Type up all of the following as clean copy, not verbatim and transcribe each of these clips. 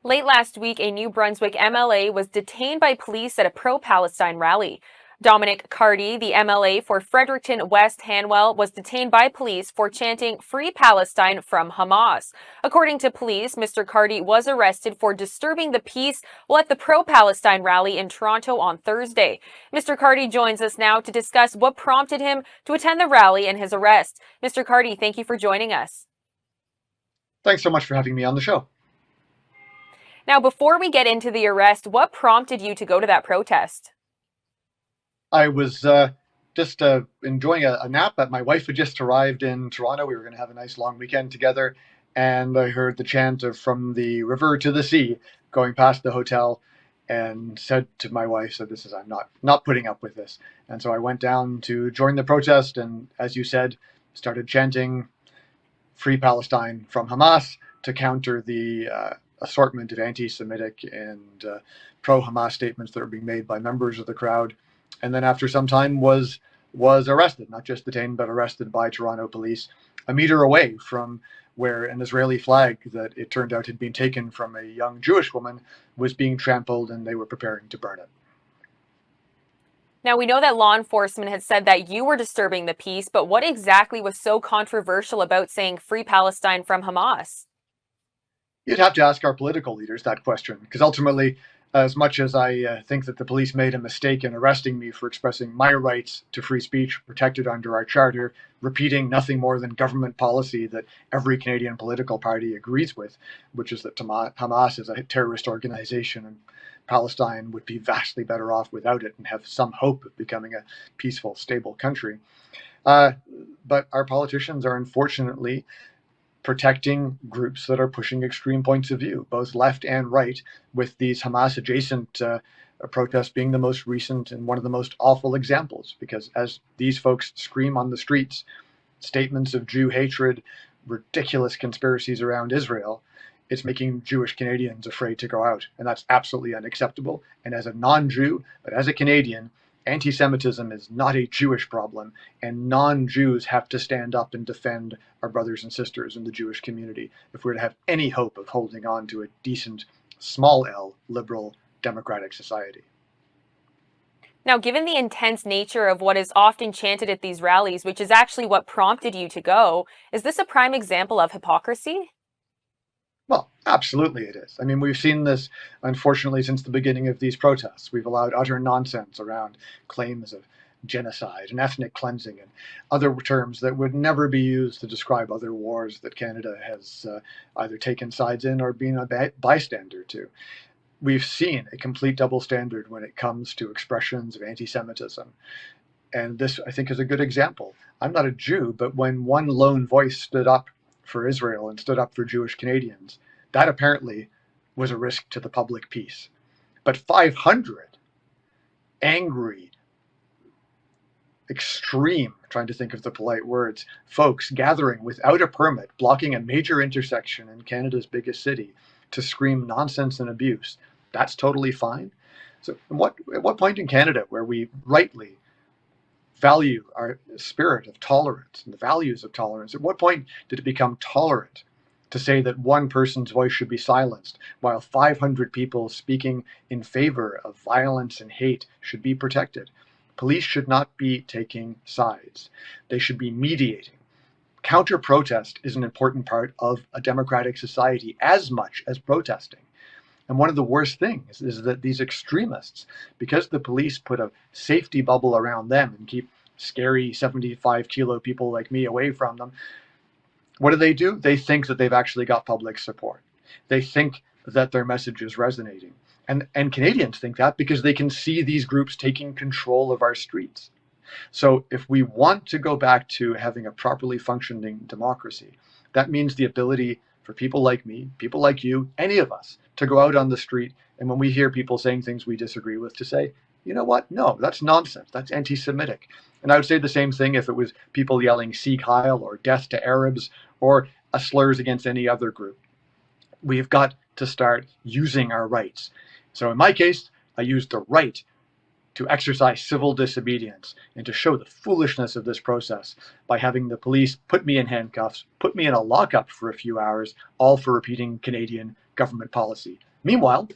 Late last week, a New Brunswick MLA was detained by police at a pro-Palestine rally. Dominic Cardy, the MLA for Fredericton West-Hanwell, was detained by police for chanting "Free Palestine from Hamas." According to police, Mr. Cardy was arrested for disturbing the peace while at the pro-Palestine rally in Toronto on Thursday. Mr. Cardy joins us now to discuss what prompted him to attend the rally and his arrest. Mr. Cardy, thank you for joining us. Thanks so much for having me on the show. Now, before we get into the arrest, what prompted you to go to that protest? I was just enjoying a nap. My wife had just arrived in Toronto. We were going to have a nice long weekend together. And I heard the chant of "From the River to the Sea" going past the hotel, and said to my wife, I'm not putting up with this. And so I went down to join the protest. And as you said, started chanting "Free Palestine from Hamas" to counter the assortment of anti-Semitic and pro-Hamas statements that were being made by members of the crowd. And then after some time was arrested, not just detained, but arrested by Toronto police a meter away from where an Israeli flag that it turned out had been taken from a young Jewish woman was being trampled, and they were preparing to burn it. Now, we know that law enforcement had said that you were disturbing the peace, but what exactly was so controversial about saying "Free Palestine from Hamas"? You'd have to ask our political leaders that question, because ultimately, as much as I think that the police made a mistake in arresting me for expressing my rights to free speech protected under our charter, repeating nothing more than government policy that every Canadian political party agrees with, which is that Hamas is a terrorist organization and Palestine would be vastly better off without it and have some hope of becoming a peaceful, stable country. But our politicians are unfortunately protecting groups that are pushing extreme points of view, both left and right, with these Hamas-adjacent protests being the most recent and one of the most awful examples. Because as these folks scream on the streets statements of Jew hatred, ridiculous conspiracies around Israel, it's making Jewish Canadians afraid to go out. And that's absolutely unacceptable. And as a non-Jew, but as a Canadian, anti-Semitism is not a Jewish problem, and non-Jews have to stand up and defend our brothers and sisters in the Jewish community if we're to have any hope of holding on to a decent, small L, liberal, democratic society. Now, given the intense nature of what is often chanted at these rallies, which is actually what prompted you to go, is this a prime example of hypocrisy? Well, absolutely it is. I mean, we've seen this, unfortunately, since the beginning of these protests. We've allowed utter nonsense around claims of genocide and ethnic cleansing and other terms that would never be used to describe other wars that Canada has either taken sides in or been a bystander to. We've seen a complete double standard when it comes to expressions of anti-Semitism. And this, I think, is a good example. I'm not a Jew, but when one lone voice stood up for Israel and stood up for Jewish Canadians, that apparently was a risk to the public peace. But 500 angry, extreme, trying to think of the polite words, folks gathering without a permit, blocking a major intersection in Canada's biggest city to scream nonsense and abuse, that's totally fine. So at what point in Canada, where we rightly value our spirit of tolerance and the values of tolerance, at what point did it become tolerant to say that one person's voice should be silenced while 500 people speaking in favor of violence and hate should be protected? Police should not be taking sides. They should be mediating. Counter-protest is an important part of a democratic society as much as protesting. And one of the worst things is that these extremists, because the police put a safety bubble around them and keep scary 75-kilo people like me away from them, what do? They think that they've actually got public support. They think that their message is resonating. And Canadians think that because they can see these groups taking control of our streets. So if we want to go back to having a properly functioning democracy, that means the ability for people like me, people like you, any of us, to go out on the street, and when we hear people saying things we disagree with, to say, you know what, no, that's nonsense, that's anti-Semitic. And I would say the same thing if it was people yelling Sieg Heil or death to Arabs or slurs against any other group. We've got to start using our rights. So in my case, I used the right to exercise civil disobedience and to show the foolishness of this process by having the police put me in handcuffs, put me in a lockup for a few hours, all for repeating Canadian government policy. Meanwhile,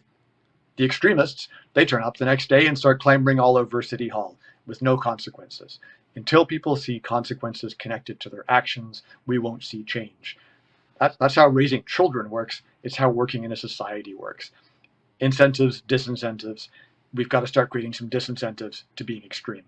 the extremists, they turn up the next day and start clambering all over City Hall with no consequences. Until people see consequences connected to their actions, we won't see change. That's how raising children works. It's how working in a society works. Incentives, disincentives. We've got to start creating some disincentives to being extreme.